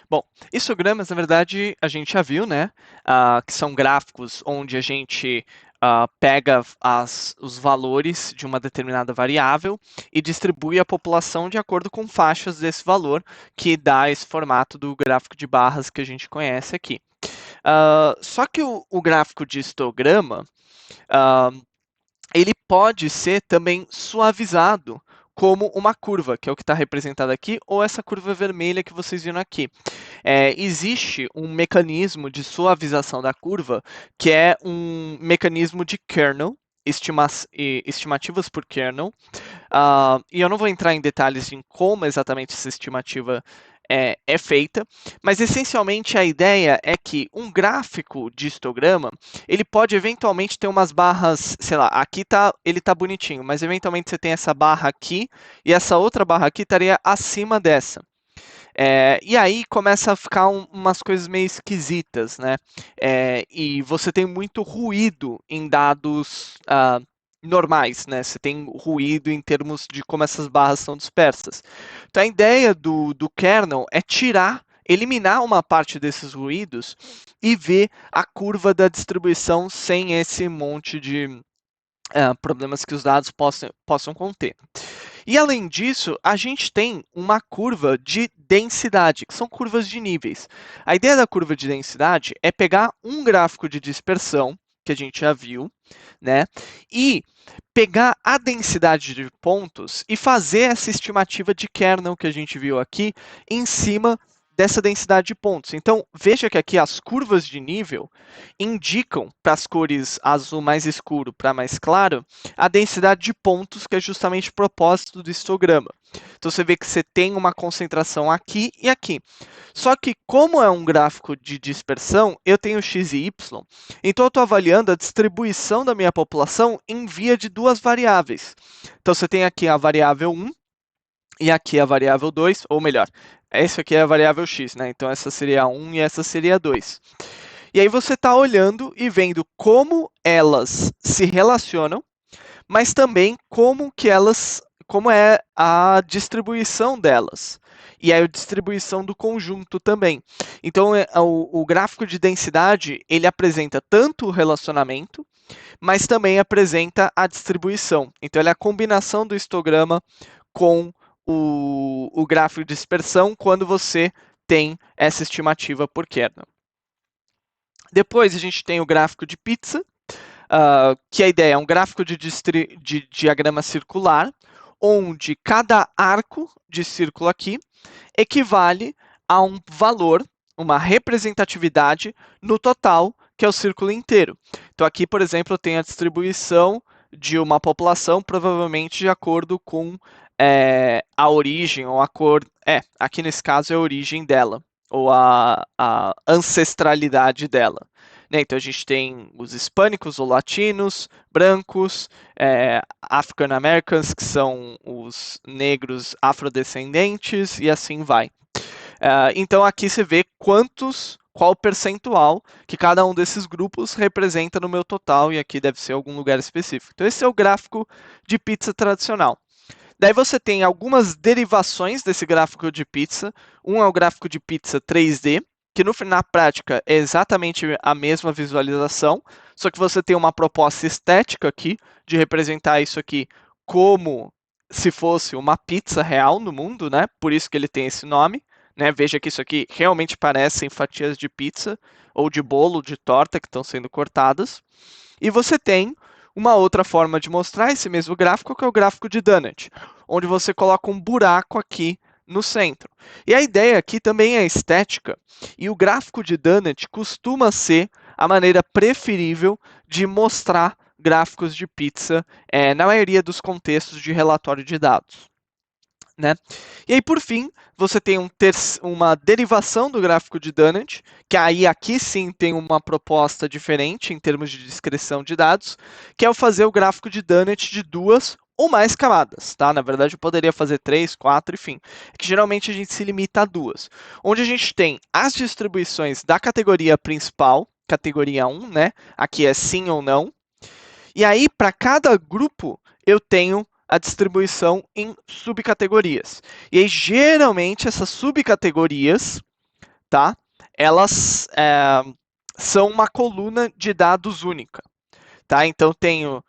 Bom, histogramas, na verdade, a gente já viu, né? Que são gráficos onde a gente pega os valores de uma determinada variável e distribui a população de acordo com faixas desse valor, que dá esse formato do gráfico de barras que a gente conhece aqui. Só que o gráfico de histograma, ah, ele pode ser também suavizado como uma curva, que é o que está representado aqui, ou essa curva vermelha que vocês viram aqui. Existe um mecanismo de suavização da curva, que é um mecanismo de kernel, estimativas por kernel, e eu não vou entrar em detalhes em como exatamente essa estimativa é feita, mas essencialmente a ideia é que um gráfico de histograma, ele pode eventualmente ter umas barras, sei lá, aqui ele tá bonitinho, mas eventualmente você tem essa barra aqui e essa outra barra aqui estaria acima dessa. E aí começa a ficar umas coisas meio esquisitas, né? E você tem muito ruído em dados normais, né? Você tem ruído em termos de como essas barras são dispersas. Então a ideia do kernel é eliminar uma parte desses ruídos e ver a curva da distribuição sem esse monte de problemas que os dados possam conter. E além disso, a gente tem uma curva de densidade, que são curvas de níveis. A ideia da curva de densidade é pegar um gráfico de dispersão, que a gente já viu, né? E pegar a densidade de pontos e fazer essa estimativa de kernel que a gente viu aqui em cima dessa densidade de pontos. Então, veja que aqui as curvas de nível indicam para as cores azul mais escuro para mais claro a densidade de pontos, que é justamente o propósito do histograma. Então, você vê que você tem uma concentração aqui e aqui. Só que, como é um gráfico de dispersão, eu tenho x e y, então eu estou avaliando a distribuição da minha população em via de duas variáveis. Então, você tem aqui a variável 1 e aqui a variável 2, ou melhor, essa aqui é a variável x, né? Então, essa seria 1 e essa seria 2. E aí você está olhando e vendo como elas se relacionam, mas também como é a distribuição delas. E aí a distribuição do conjunto também. Então, o gráfico de densidade, ele apresenta tanto o relacionamento, mas também apresenta a distribuição. Então, ele é a combinação do histograma com o gráfico de dispersão quando você tem essa estimativa por kernel. Depois, a gente tem o gráfico de pizza, que a ideia é um gráfico de diagrama circular, onde cada arco de círculo aqui equivale a um valor, uma representatividade no total, que é o círculo inteiro. Então, aqui, por exemplo, eu tenho a distribuição de uma população, provavelmente de acordo com a origem, ou a cor. Aqui nesse caso é a origem dela, ou a ancestralidade dela. Né? Então, a gente tem os hispânicos ou latinos, brancos, African Americans, que são os negros afrodescendentes, e assim vai. Então, aqui você vê qual o percentual que cada um desses grupos representa no meu total, e aqui deve ser algum lugar específico. Então, esse é o gráfico de pizza tradicional. Daí você tem algumas derivações desse gráfico de pizza. Um é o gráfico de pizza 3D, que na prática é exatamente a mesma visualização, só que você tem uma proposta estética aqui de representar isso aqui como se fosse uma pizza real no mundo, né? Por isso que ele tem esse nome, né? Veja que isso aqui realmente parecem fatias de pizza ou de bolo, de torta que estão sendo cortadas. E você tem uma outra forma de mostrar esse mesmo gráfico, que é o gráfico de Dunnett, onde você coloca um buraco aqui no centro. E a ideia aqui também é estética, e o gráfico de Dunnett costuma ser a maneira preferível de mostrar gráficos de pizza na maioria dos contextos de relatório de dados. Né? E aí, por fim, você tem uma derivação do gráfico de Dunnett, que aí aqui sim tem uma proposta diferente em termos de descrição de dados, que é o fazer o gráfico de Dunnett de duas ou mais camadas, tá? Na verdade, eu poderia fazer 3, 4, enfim. É que geralmente a gente se limita a duas. Onde a gente tem as distribuições da categoria principal, categoria 1, né? Aqui é sim ou não. E aí, para cada grupo, eu tenho a distribuição em subcategorias. E aí, geralmente, essas subcategorias tá? Elas são uma coluna de dados única, tá? Então tenho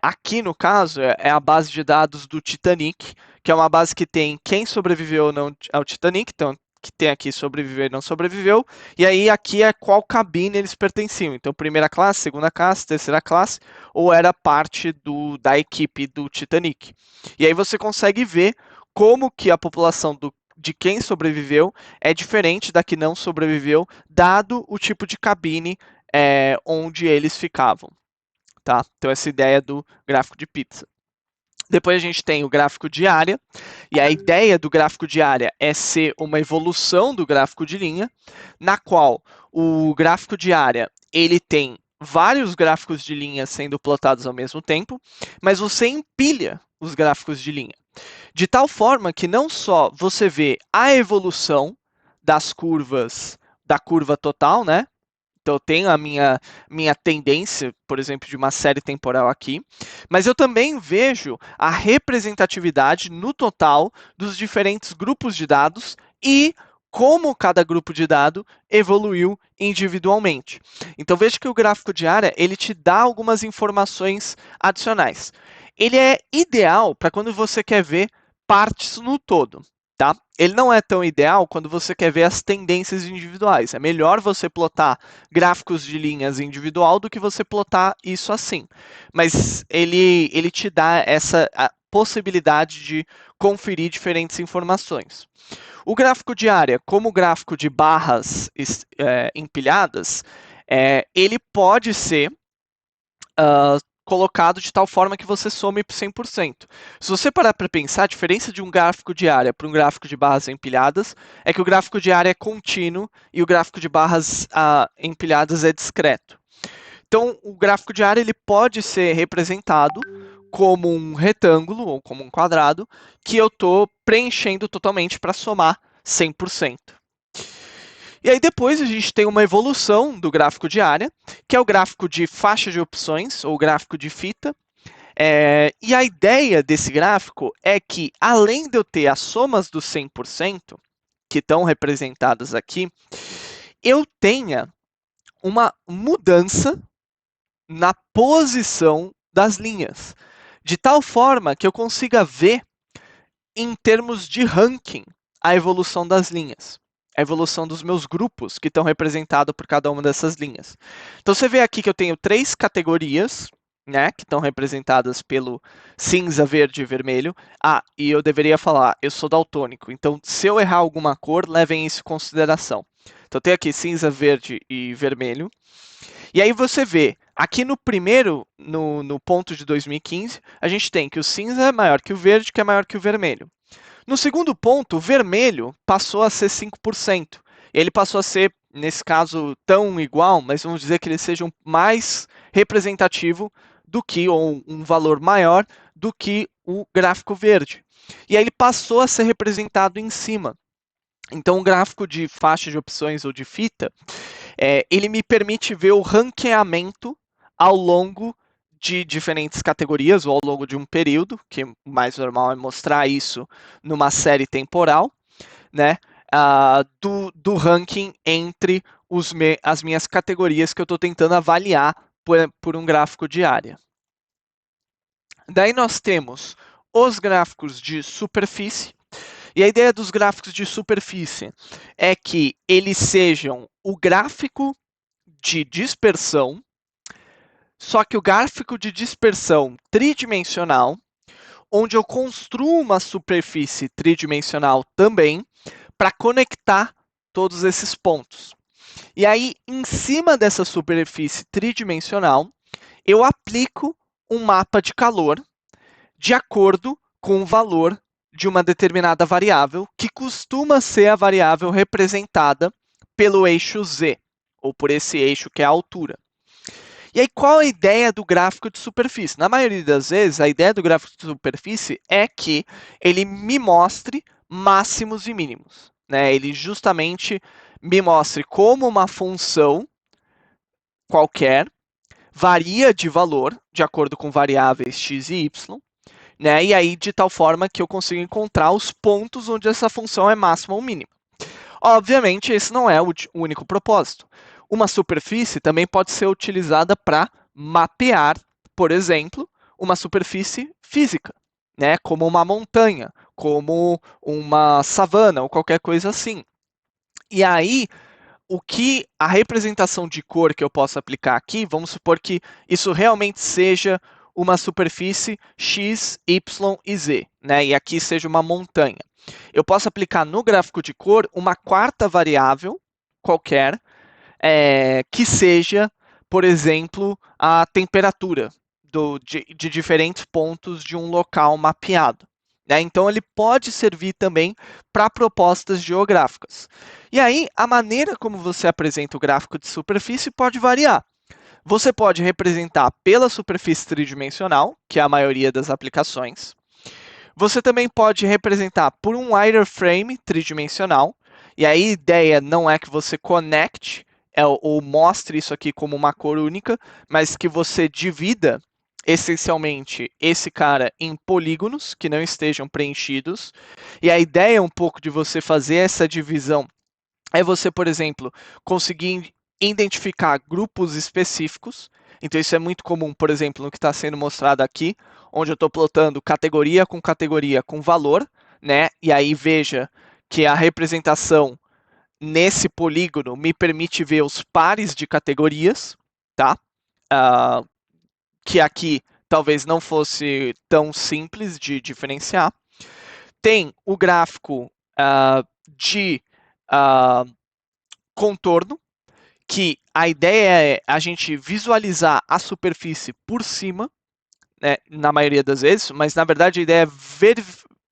aqui no caso é a base de dados do Titanic, que é uma base que tem quem sobreviveu ou não ao Titanic, então que tem aqui sobreviveu e não sobreviveu, e aí aqui é qual cabine eles pertenciam. Então primeira classe, segunda classe, terceira classe, ou era parte da equipe do Titanic. E aí você consegue ver como que a população de quem sobreviveu é diferente da que não sobreviveu, dado o tipo de cabine onde eles ficavam. Tá? Então, essa ideia do gráfico de pizza. Depois a gente tem o gráfico de área, e a ideia do gráfico de área é ser uma evolução do gráfico de linha, na qual o gráfico de área ele tem vários gráficos de linha sendo plotados ao mesmo tempo, mas você empilha os gráficos de linha. De tal forma que não só você vê a evolução das curvas, da curva total, né? Então eu tenho a minha tendência, por exemplo, de uma série temporal aqui, mas eu também vejo a representatividade no total dos diferentes grupos de dados e como cada grupo de dado evoluiu individualmente. Então veja que o gráfico de área ele te dá algumas informações adicionais. Ele é ideal para quando você quer ver partes no todo. Tá? Ele não é tão ideal quando você quer ver as tendências individuais. É melhor você plotar gráficos de linhas individual do que você plotar isso assim. Mas ele te dá essa possibilidade de conferir diferentes informações. O gráfico de área, como o gráfico de barras empilhadas, ele pode ser colocado de tal forma que você some 100%. Se você parar para pensar, a diferença de um gráfico de área para um gráfico de barras empilhadas é que o gráfico de área é contínuo e o gráfico de barras empilhadas é discreto. Então, o gráfico de área ele pode ser representado como um retângulo ou como um quadrado que eu estou preenchendo totalmente para somar 100%. E aí depois a gente tem uma evolução do gráfico de área, que é o gráfico de faixa de opções, ou gráfico de fita. E a ideia desse gráfico é que, além de eu ter as somas dos 100%, que estão representadas aqui, eu tenha uma mudança na posição das linhas, de tal forma que eu consiga ver, em termos de ranking, a evolução das linhas. A evolução dos meus grupos que estão representados por cada uma dessas linhas. Então você vê aqui que eu tenho 3 categorias, né, que estão representadas pelo cinza, verde e vermelho. E eu deveria falar, eu sou daltônico, então se eu errar alguma cor, levem isso em consideração. Então tem aqui cinza, verde e vermelho. E aí você vê, aqui no primeiro, no ponto de 2015, a gente tem que o cinza é maior que o verde, que é maior que o vermelho. No segundo ponto, o vermelho passou a ser 5%. Ele passou a ser, nesse caso, tão igual, mas vamos dizer que ele seja mais representativo do que, ou um valor maior do que o gráfico verde. E aí ele passou a ser representado em cima. Então, o gráfico de faixa de opções ou de fita, ele me permite ver o ranqueamento ao longo de diferentes categorias ou ao longo de um período, que o mais normal é mostrar isso numa série temporal, né? Do ranking entre as minhas categorias que eu estou tentando avaliar por um gráfico de área. Daí nós temos os gráficos de superfície. E a ideia dos gráficos de superfície é que eles sejam o gráfico de dispersão, só que o gráfico de dispersão tridimensional, onde eu construo uma superfície tridimensional também, para conectar todos esses pontos. E aí, em cima dessa superfície tridimensional, eu aplico um mapa de calor de acordo com o valor de uma determinada variável, que costuma ser a variável representada pelo eixo z, ou por esse eixo que é a altura. E aí, qual a ideia do gráfico de superfície? Na maioria das vezes, a ideia do gráfico de superfície é que ele me mostre máximos e mínimos. Né? Ele justamente me mostre como uma função qualquer varia de valor de acordo com variáveis x e y, né? E aí de tal forma que eu consigo encontrar os pontos onde essa função é máxima ou mínima. Obviamente, esse não é o único propósito. Uma superfície também pode ser utilizada para mapear, por exemplo, uma superfície física, né? Como uma montanha, como uma savana ou qualquer coisa assim. E aí, o que a representação de cor que eu posso aplicar aqui, vamos supor que isso realmente seja uma superfície X, Y e Z, né? E aqui seja uma montanha. Eu posso aplicar no gráfico de cor uma quarta variável qualquer, que seja, por exemplo, a temperatura de diferentes pontos de um local mapeado. Né? Então, ele pode servir também para propostas geográficas. E aí, a maneira como você apresenta o gráfico de superfície pode variar. Você pode representar pela superfície tridimensional, que é a maioria das aplicações. Você também pode representar por um wireframe tridimensional. E aí a ideia não é que você conecte ou mostre isso aqui como uma cor única, mas que você divida essencialmente esse cara em polígonos que não estejam preenchidos. E a ideia um pouco de você fazer essa divisão é você, por exemplo, conseguir identificar grupos específicos. Então, isso é muito comum, por exemplo, no que está sendo mostrado aqui, onde eu estou plotando categoria com valor, né? E aí veja que a representação nesse polígono me permite ver os pares de categorias, tá? Uh, que aqui talvez não fosse tão simples de diferenciar. Tem o gráfico de contorno, que a ideia é a gente visualizar a superfície por cima, né, na maioria das vezes, mas na verdade a ideia é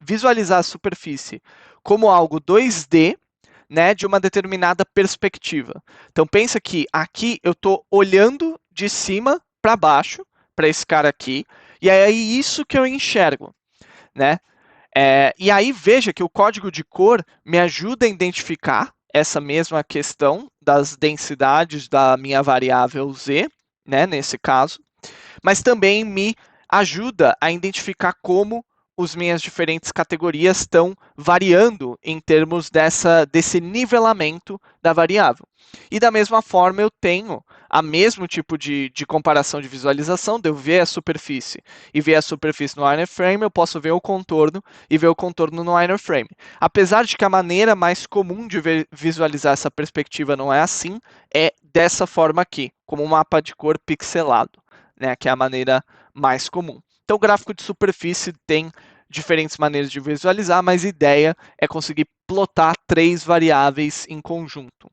visualizar a superfície como algo 2D, né, de uma determinada perspectiva. Então pensa que aqui eu estou olhando de cima para baixo, para esse cara aqui, e é isso que eu enxergo, né? E aí veja que o código de cor me ajuda a identificar essa mesma questão das densidades da minha variável z, né, nesse caso, mas também me ajuda a identificar como as minhas diferentes categorias estão variando em termos desse nivelamento da variável. E da mesma forma eu tenho a mesmo tipo de comparação de visualização, de eu ver a superfície e ver a superfície no wireframe, eu posso ver o contorno e ver o contorno no wireframe. Apesar de que a maneira mais comum de visualizar essa perspectiva não é assim, é dessa forma aqui, como um mapa de cor pixelado, né, que é a maneira mais comum. Então, o gráfico de superfície tem diferentes maneiras de visualizar, mas a ideia é conseguir plotar 3 variáveis em conjunto.